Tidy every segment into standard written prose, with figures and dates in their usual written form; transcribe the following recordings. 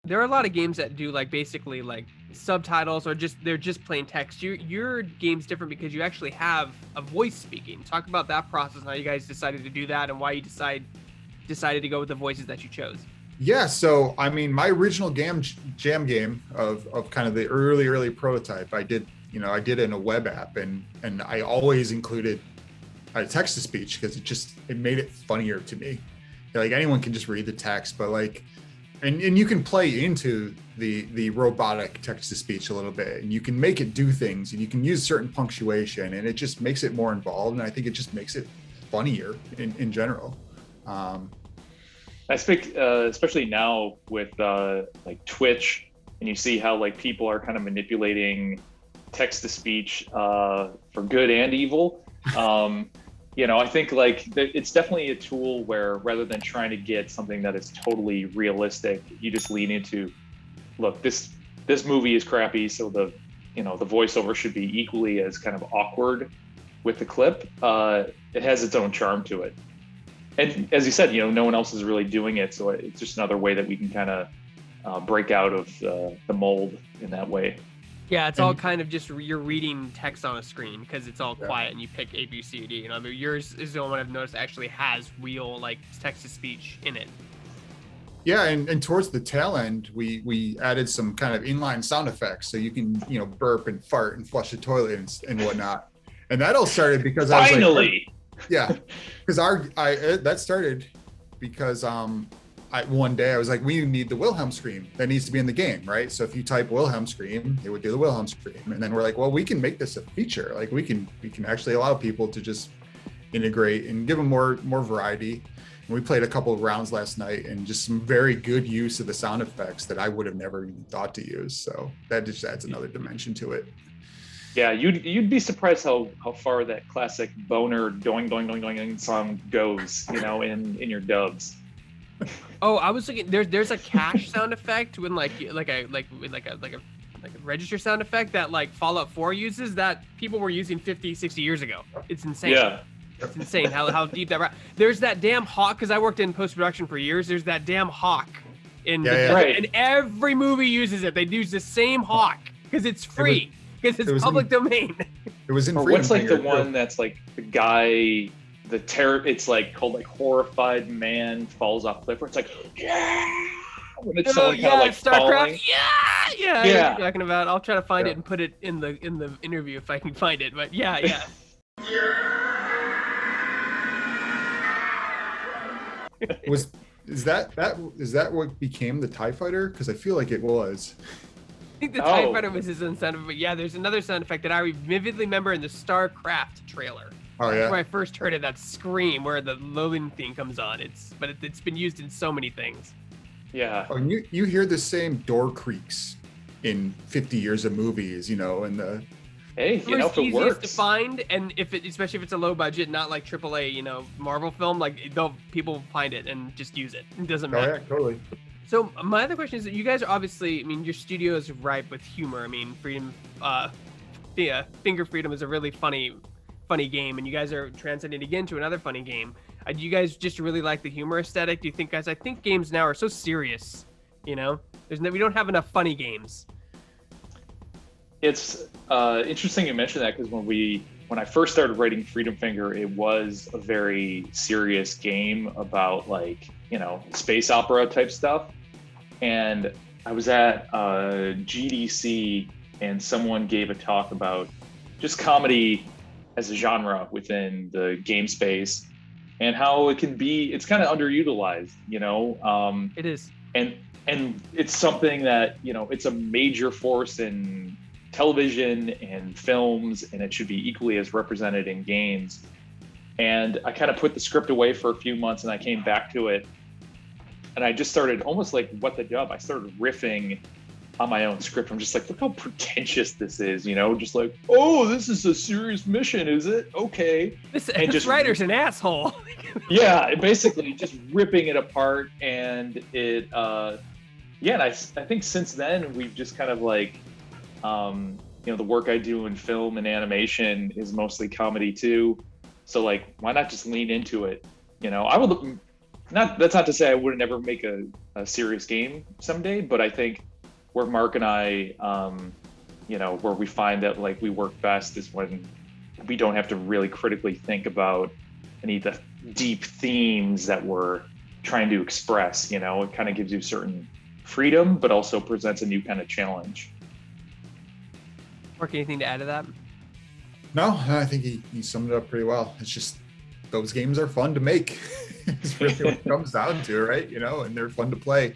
There are a lot of games that do like basically like subtitles or they're just plain text. Your game's different because you actually have a voice speaking. Talk about that process and how you guys decided to do that and why you decided to go with the voices that you chose. Yeah, so I mean, my original jam game of kind of the early prototype, I did it in a web app, and I always included text to speech because it made it funnier to me. Like anyone can just read the text, but like, and you can play into the robotic text to speech a little bit, and you can make it do things, and you can use certain punctuation, and it just makes it more involved, and I think it just makes it funnier in general. I speak, especially now with like Twitch, and you see how like people are kind of manipulating text to speech for good and evil. I think like it's definitely a tool where rather than trying to get something that is totally realistic, you just lean into, look, this movie is crappy, so the voiceover should be equally as kind of awkward with the clip. It has its own charm to it. And as you said, no one else is really doing it, so it's just another way that we can kind of break out of the mold in that way. Yeah, it's all kind of just you're reading text on a screen because it's all quiet and you pick A, B, C, D. I mean, yours is the only one I've noticed actually has real like text to speech in it. Yeah, and towards the tail end, we added some kind of inline sound effects, so you can burp and fart and flush the toilet and whatnot. And that all started because finally. Yeah, because that started because one day I was like, we need the Wilhelm scream that needs to be in the game, right? So if you type Wilhelm scream, it would do the Wilhelm scream, and then we're like, well, we can make this a feature. Like we can actually allow people to just integrate and give them more variety. And we played a couple of rounds last night, and just some very good use of the sound effects that I would have never even thought to use. So that just adds another dimension to it. Yeah, you'd be surprised how far that classic boner doing song goes, in your dubs. Oh, I was thinking there's a cache sound effect when like a register sound effect that like Fallout 4 uses that people were using 50, 60 years ago. It's insane. Yeah. It's insane how deep that there's that damn hawk, because I worked in post-production for years. There's that damn hawk in right. And every movie uses it. They use the same hawk because it's free. Because it's public domain. It was in What's like the one that's like the guy, it's like called like horrified man falls off cliff, where it's like, yeah, when it's someone kind of like StarCraft, falling. yeah. I know what you're talking about. I'll try to find it and put it in the interview if I can find it. But yeah. Is that what became the TIE Fighter? Because I feel like it was. I think the TIE Fighter was his own sound effect, but yeah, there's another sound effect that I vividly remember in the StarCraft trailer. Oh yeah. That's where I first heard it, that scream where the loading theme comes on. It's been used in so many things. Yeah. Oh, and you hear the same door creaks in 50 years of movies, and the. Hey, if it easiest works. to find, and especially if it's a low budget, not like AAA, Marvel film, like people find it and just use it. It doesn't matter. Oh yeah, totally. So my other question is that you guys are obviously, your studio is ripe with humor. Freedom, Finger Freedom is a really funny game, and you guys are transiting again to another funny game. Do you guys just really like the humor aesthetic? Do you think, guys? I think games now are so serious. We don't have enough funny games. It's interesting you mentioned that, because when I first started writing Freedom Finger, it was a very serious game about space opera type stuff. And I was at GDC, and someone gave a talk about just comedy as a genre within the game space and how it's kind of underutilized, It is. And it's something that, it's a major force in television and films, and it should be equally as represented in games. And I kind of put the script away for a few months, and I came back to it, and I just started almost like what the dub. I started riffing on my own script. I'm just like, look how pretentious this is, just like, oh, this is a serious mission, is it? Okay. This writer's an asshole. Yeah, basically just ripping it apart. And it, and I think since then we've just kind of like, the work I do in film and animation is mostly comedy too. So like, why not just lean into it? You know, I would not. That's not to say I would never make a serious game someday, but I think where Mark and I, you know, where we find that like we work best is when we don't have to really critically think about any of the deep themes that we're trying to express. You know, it kind of gives you certain freedom, but also presents a new kind of challenge. Mark, anything to add to that? No, I think he summed it up pretty well. It's just those games are fun to make. It's really what it comes down to, right? You know, and they're fun to play.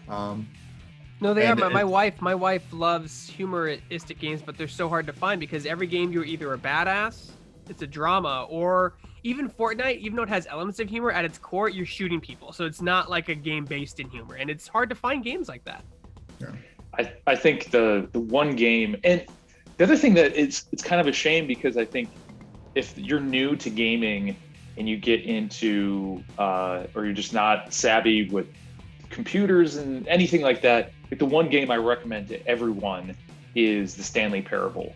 No, they are. My wife loves humoristic games, but they're so hard to find because every game you're either a badass, it's a drama, or even Fortnite, even though it has elements of humor, at its core, you're shooting people. So it's not like a game based in humor, and it's hard to find games like that. Yeah. I think the one game, and the other thing that it's kind of a shame because I think if you're new to gaming and you get into or you're just not savvy with computers and anything like that, like the one game I recommend to everyone is the Stanley Parable,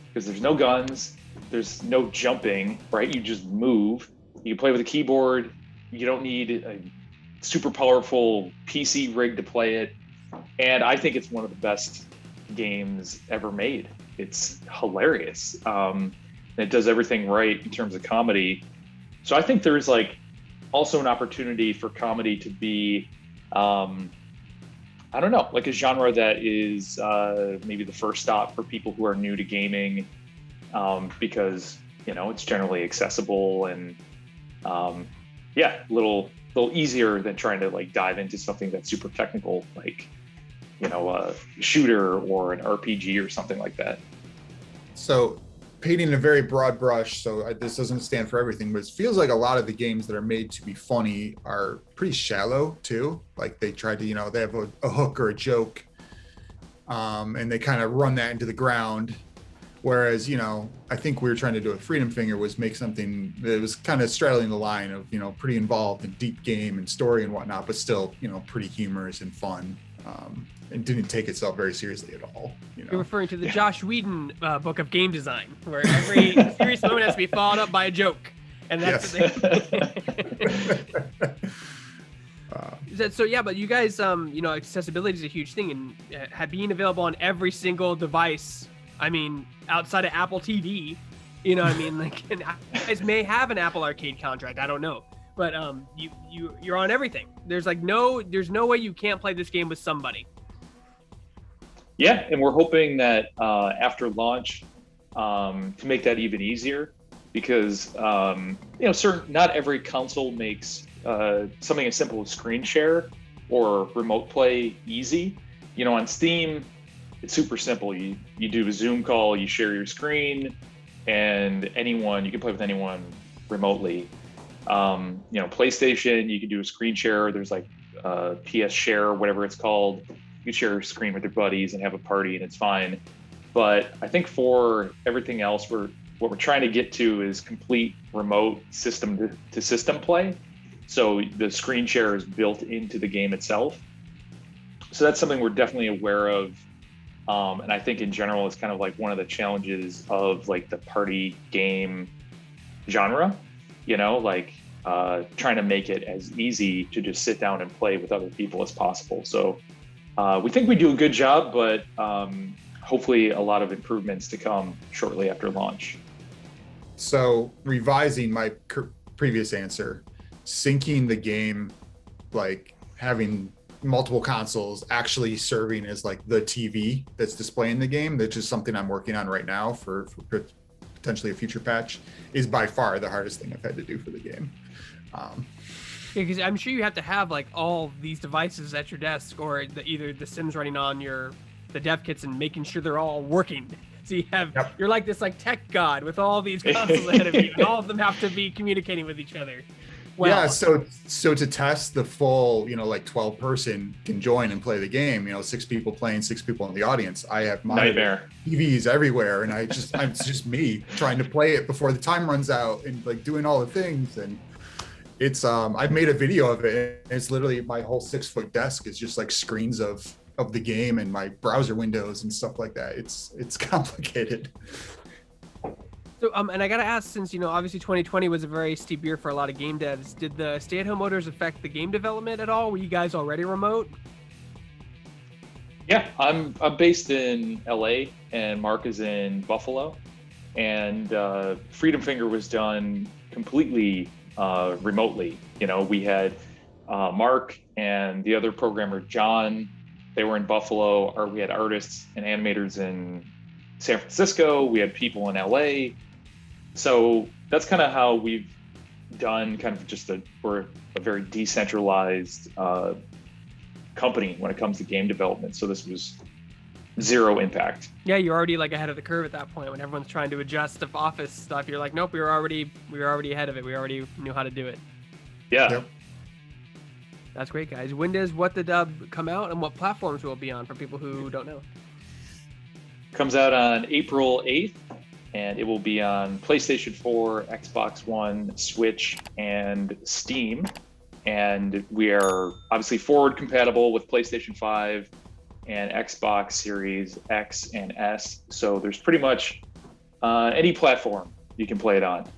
because there's no guns, there's no jumping, right? You just move. You can play with a keyboard. You don't need a super powerful PC rig to play it. And I think it's one of the best games ever made. It's hilarious. And it does everything right in terms of comedy. So I think there's like also an opportunity for comedy to be, I don't know, like a genre that is maybe the first stop for people who are new to gaming, because, you know, it's generally accessible and yeah, a little easier than trying to like dive into something that's super technical, like, you know, a shooter or an RPG or something like that. So painting a very broad brush, so this doesn't stand for everything, but it feels like a lot of the games that are made to be funny are pretty shallow too. Like they try to, you know, they have a hook or a joke, and they kind of run that into the ground. Whereas, you know, I think we were trying to do with Freedom Finger was make something that was kind of straddling the line of, you know, pretty involved in deep game and story and whatnot, but still, you know, pretty humorous and fun. And didn't take itself very seriously at all. You know? You're referring to the Josh Whedon book of game design, where every serious moment has to be followed up by a joke, and that's so yeah. But you guys, you know, accessibility is a huge thing, and being available on every single device. I mean, outside of Apple TV, you know what I mean? Like, and you guys may have an Apple Arcade contract. I don't know. But you're on everything. There's no way you can't play this game with somebody. Yeah, and we're hoping that after launch to make that even easier, because you know, not every console makes something as simple as screen share or remote play easy. You know, on Steam, it's super simple. You do a Zoom call, you share your screen, and you can play with anyone remotely. You know, PlayStation, you can do a screen share. There's like PS share or whatever it's called. You can share a screen with your buddies and have a party, and it's fine. But I think for everything else, what we're trying to get to is complete remote system to system play. So the screen share is built into the game itself. So that's something we're definitely aware of. And I think in general, it's kind of like one of the challenges of like the party game genre. You know, like trying to make it as easy to just sit down and play with other people as possible. So we think we do a good job, but hopefully a lot of improvements to come shortly after launch. So revising my previous answer, syncing the game, like having multiple consoles actually serving as like the TV that's displaying the game, that's just something I'm working on right now for potentially a future patch, is by far the hardest thing I've had to do for the game. Because I'm sure you have to have like all these devices at your desk, or either the Sims running on the dev kits and making sure they're all working. So you have, you're like this like tech god with all these consoles ahead of you, and all of them have to be communicating with each other. Well, yeah, so to test the full, you know, like 12 person can join and play the game, you know, 6 people playing, 6 people in the audience. I have my TVs everywhere, and it's just me trying to play it before the time runs out and like doing all the things. And it's I've made a video of it, and it's literally my whole 6-foot desk is just like screens of the game and my browser windows and stuff like that. It's complicated. So, and I gotta ask, since obviously 2020 was a very steep year for a lot of game devs, did the stay-at-home orders affect the game development at all? Were you guys already remote? Yeah, I'm based in LA and Mark is in Buffalo, and Freedom Finger was done completely remotely. We had Mark and the other programmer John. They were in Buffalo, or we had artists and animators in San Francisco. We had people in LA. So that's kind of how we've done kind of we're a very decentralized company when it comes to game development. So this was zero impact. Yeah, you're already like ahead of the curve at that point when everyone's trying to adjust to office stuff. You're like, nope, we were already ahead of it. We already knew how to do it. Yeah. Yep. That's great, guys. When does What the Dub come out, and what platforms will it be on for people who don't know? Comes out on April 8th, and it will be on PlayStation 4, Xbox One, Switch, and Steam. And we are obviously forward compatible with PlayStation 5 and Xbox Series X and S. So there's pretty much any platform you can play it on.